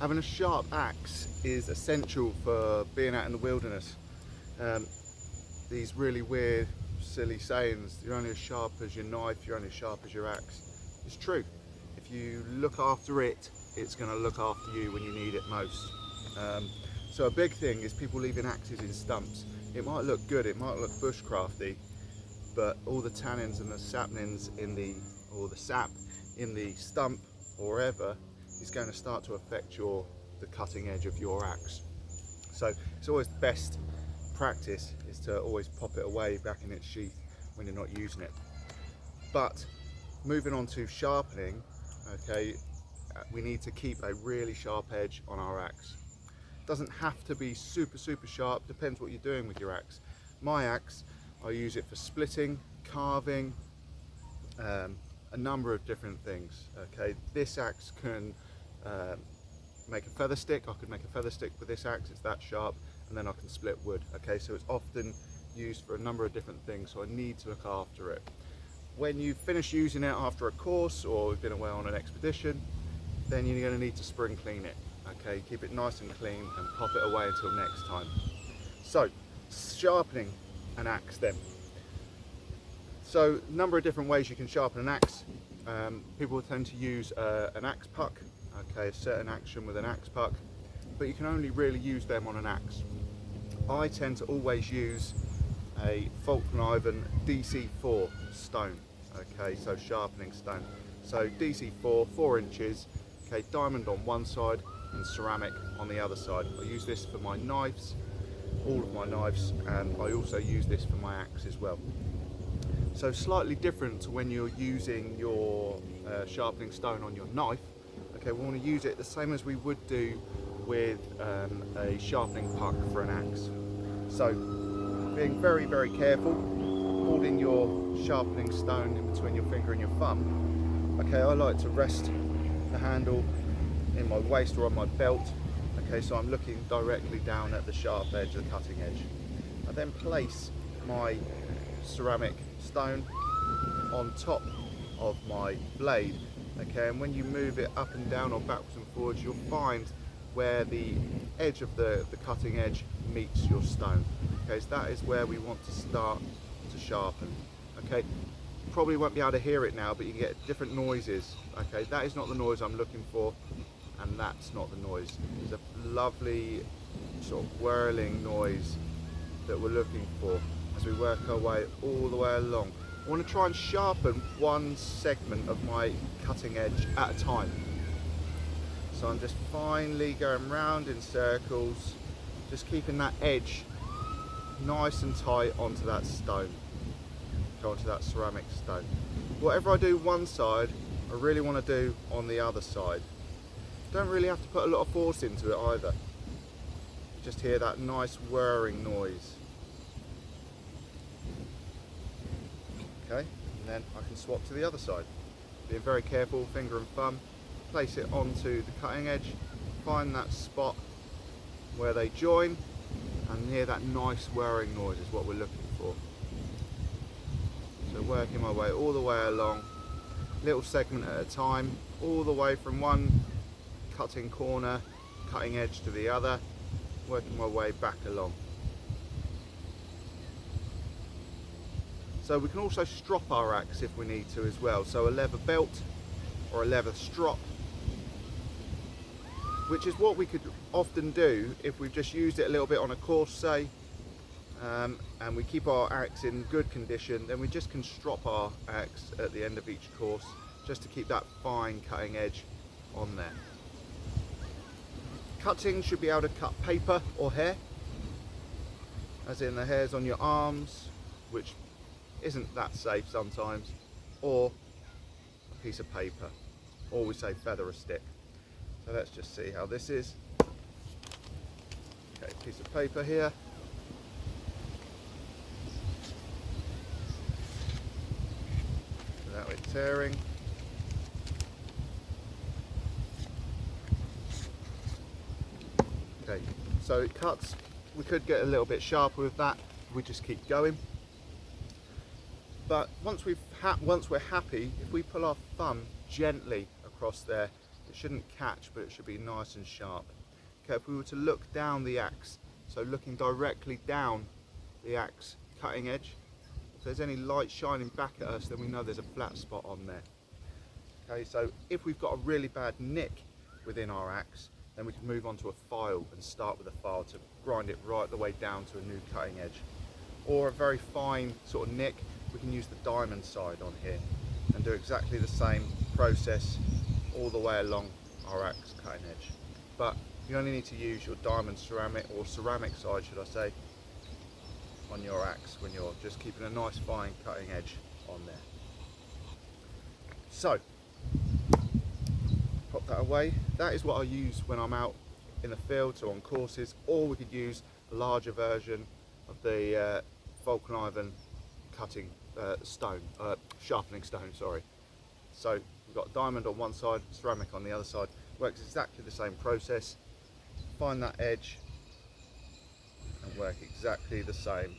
Having a sharp axe is essential for being out in the wilderness. Um, these really weird, silly sayings, you're only as sharp as your knife, you're only as sharp as your axe. It's true. If you look after it, it's going to look after you when you need it most. So a big thing is people leaving axes in stumps. It might look good, it might look bushcrafty, but all the tannins and the saponins or the sap in the stump or wherever is going to start to affect the cutting edge of your axe. So it's always best practice is to always pop it away back in its sheath when you're not using it. But moving on to sharpening, okay, we need to keep a really sharp edge on our axe. Doesn't have to be super sharp, depends what you're doing with your axe. My axe, I use it for splitting, carving, a number of different things. Okay, this axe can make a feather stick. I could make a feather stick with this axe, it's that sharp, and then I can split wood. Okay, so it's often used for a number of different things, so I need to look after it. When you finish using it after a course or you've been away on an expedition, then you're going to need to spring clean it. Okay, keep it nice and clean and pop it away until next time. So, sharpening an axe then. So, a number of different ways you can sharpen an axe. People tend to use an axe puck, okay, a certain action with an axe puck, but you can only really use them on an axe. I tend to always use a Falkland DC4 stone, okay, so sharpening stone. So DC4, 4 inches, okay, diamond on one side and ceramic on the other side. I use this for my knives, all of my knives, and I also use this for my axe as well. So slightly different to when you're using your sharpening stone on your knife. Okay, we want to use it the same as we would do with a sharpening puck for an axe. So being very careful, holding your sharpening stone in between your finger and your thumb. Okay, I like to rest the handle in my waist or on my belt. Okay, so I'm looking directly down at the sharp edge, the cutting edge. I then place my ceramic stone on top of my blade. Okay, and when you move it up and down or backwards and forwards, you'll find where the edge of the cutting edge meets your stone. Okay, so that is where we want to start to sharpen. Okay, you probably won't be able to hear it now, but you can get different noises. Okay, that is not the noise I'm looking for, and that's not the noise. It's a lovely sort of whirling noise that we're looking for as we work our way all the way along. I want to try and sharpen one segment of my cutting edge at a time. So I'm just finely going round in circles, just keeping that edge nice and tight onto that stone, onto that ceramic stone. Whatever I do one side, I really want to do on the other side. Don't really have to put a lot of force into it either. You just hear that nice whirring noise. Okay, and then I can swap to the other side. Being very careful, finger and thumb, place it onto the cutting edge, find that spot where they join, and hear that nice whirring noise is what we're looking for. So working my way all the way along, little segment at a time, all the way from one cutting corner, cutting edge to the other, working my way back along. So we can also strop our axe if we need to as well. So a leather belt or a leather strop, which is what we could often do if we've just used it a little bit on a course, say, and we keep our axe in good condition, then we just can strop our axe at the end of each course just to keep that fine cutting edge on there. Cutting should be able to cut paper or hair, as in the hairs on your arms, which isn't that safe sometimes, or a piece of paper, or we say feather a stick. So let's just see how this is. Okay, piece of paper here. Without it tearing. Okay, so it cuts. We could get a little bit sharper with that. We just keep going. But once we're happy, if we pull our thumb gently across there, It shouldn't catch, but it should be nice and sharp. Okay, if we were to look down the axe, so looking directly down the axe cutting edge, if there's any light shining back at us, then we know there's a flat spot on there. Okay, so if we've got a really bad nick within our axe, then we can move on to a file and start with a file to grind it right the way down to a new cutting edge. Or a very fine sort of nick, we can use the diamond side on here and do exactly the same process all the way along our axe cutting edge. But you only need to use your diamond ceramic, or ceramic side should I say, on your axe when you're just keeping a nice fine cutting edge on there. So, pop that away. That is what I use when I'm out in the field, so on courses, or we could use a larger version of the Vulcan cutting sharpening stone, sorry. So we've got diamond on one side, ceramic on the other side. Works exactly the same process. Find that edge and work exactly the same.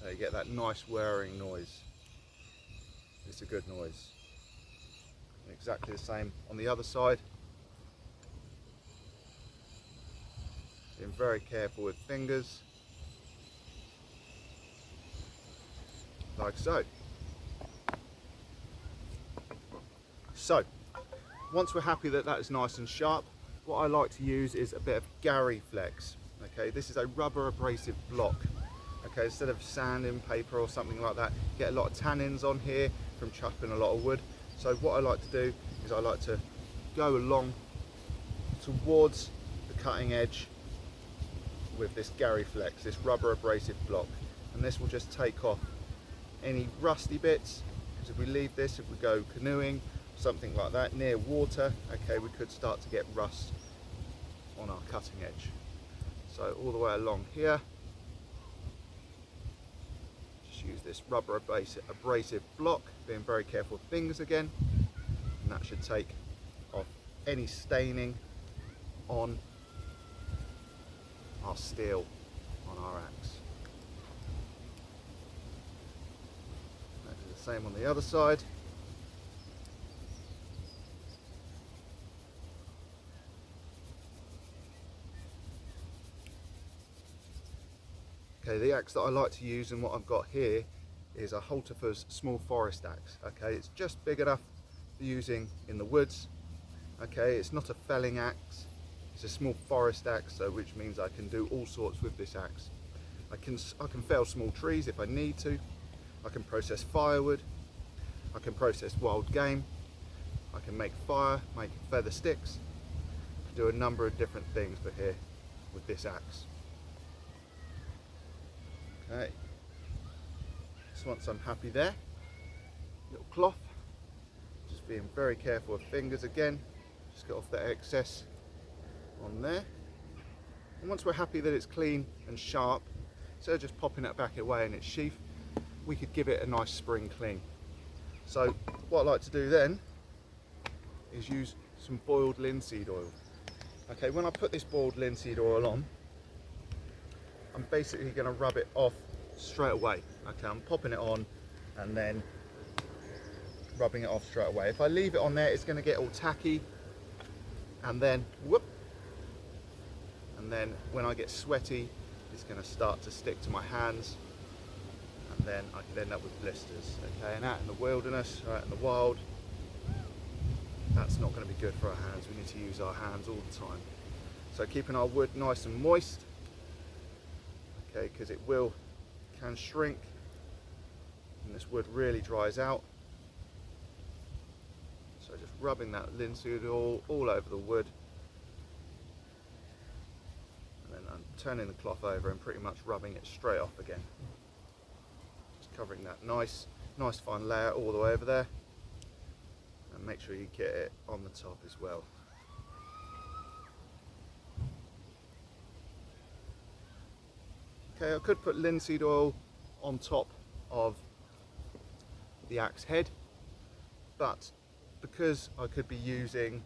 You get that nice whirring noise. It's a good noise. Exactly the same on the other side. Being very careful with fingers. Like so. So, once we're happy that that is nice and sharp, what I like to use is a bit of Gary Flex. Okay, this is a rubber abrasive block. Okay, instead of sanding paper or something like that, get a lot of tannins on here from chopping a lot of wood. So what I like to do is I like to go along towards the cutting edge with this Gary Flex, this rubber abrasive block, and this will just take off any rusty bits. Because if we leave this, if we go canoeing, something like that, near water, okay, we could start to get rust on our cutting edge. So all the way along here, just use this rubber abrasive block, being very careful with fingers again, and that should take off any staining on our steel on our axe. The same on the other side. Okay, the axe that I like to use and what I've got here is a Holterfer's small forest axe. Okay, it's just big enough for using in the woods. Okay, it's not a felling axe, it's a small forest axe, so which means I can do all sorts with this axe. I can fell small trees if I need to. I can process firewood. I can process wild game. I can make fire, make feather sticks. I can do a number of different things for here with this axe. Okay, so once I'm happy there, little cloth, just being very careful with fingers again, just get off the excess on there. And once we're happy that it's clean and sharp, instead of just popping it back away in its sheath, we could give it a nice spring clean. So what I like to do then is use some boiled linseed oil. Okay, when I put this boiled linseed oil on, I'm basically going to rub it off straight away. Okay, I'm popping it on and then rubbing it off straight away. If I leave it on there, it's going to get all tacky, and then whoop, and then when I get sweaty, it's going to start to stick to my hands, and then I could end up with blisters. Okay, and out in the wilderness, out in the wild, that's not going to be good for our hands. We need to use our hands all the time. So keeping our wood nice and moist, okay, because it can shrink and this wood really dries out. So just rubbing that linseed oil all over the wood, and then I'm turning the cloth over and pretty much rubbing it straight off again. Just covering that nice fine layer all the way over there, and make sure you get it on the top as well. Okay, I could put linseed oil on top of the axe head, but because I could be using,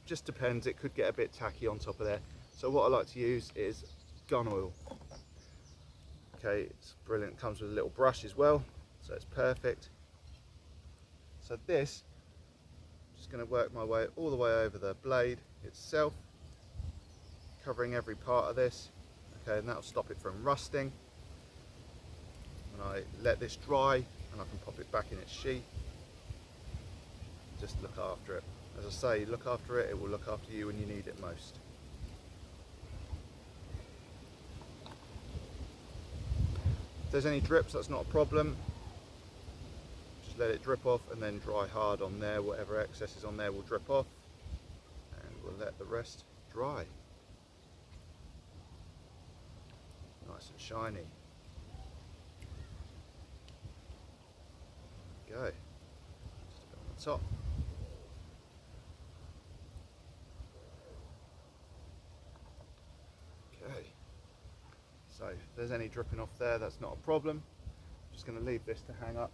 just depends, it could get a bit tacky on top of there. So what I like to use is gun oil. Okay, it's brilliant, it comes with a little brush as well, so it's perfect. So this, Just going to work my way all the way over the blade itself, covering every part of this. Okay, and that'll stop it from rusting. When I let this dry, and I can pop it back in its sheath, just look after it. As I say, look after it, it will look after you when you need it most. If there's any drips, that's not a problem. Just let it drip off and then dry hard on there. Whatever excess is on there will drip off, and we'll let the rest dry. Nice and shiny. There we go. Just a bit on the top. Okay. So if there's any dripping off there, that's not a problem. I'm just going to leave this to hang up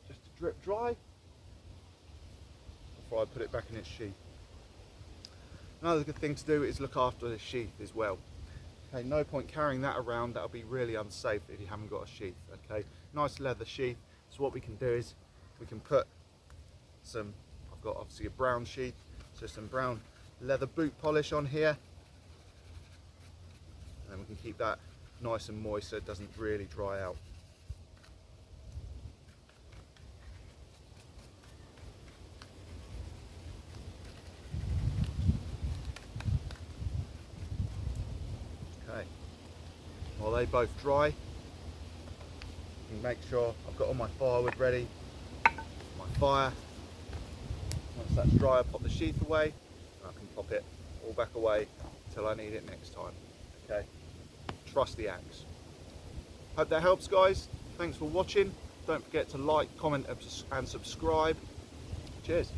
just to drip dry before I put it back in its sheath. Another good thing to do is look after the sheath as well. Okay, no point carrying that around, that'll be really unsafe if you haven't got a sheath. Okay, nice leather sheath. So what we can do is we can put some, I've got obviously a brown sheath, so some brown leather boot polish on here, and we can keep that nice and moist so it doesn't really dry out. Okay, while they both dry, you can make sure I've got all my firewood ready, my fire. Once that's dry, I pop the sheath away, and I can pop it all back away until I need it next time. Okay, trust the axe. Hope that helps, guys. Thanks for watching. Don't forget to like, comment and subscribe. Cheers.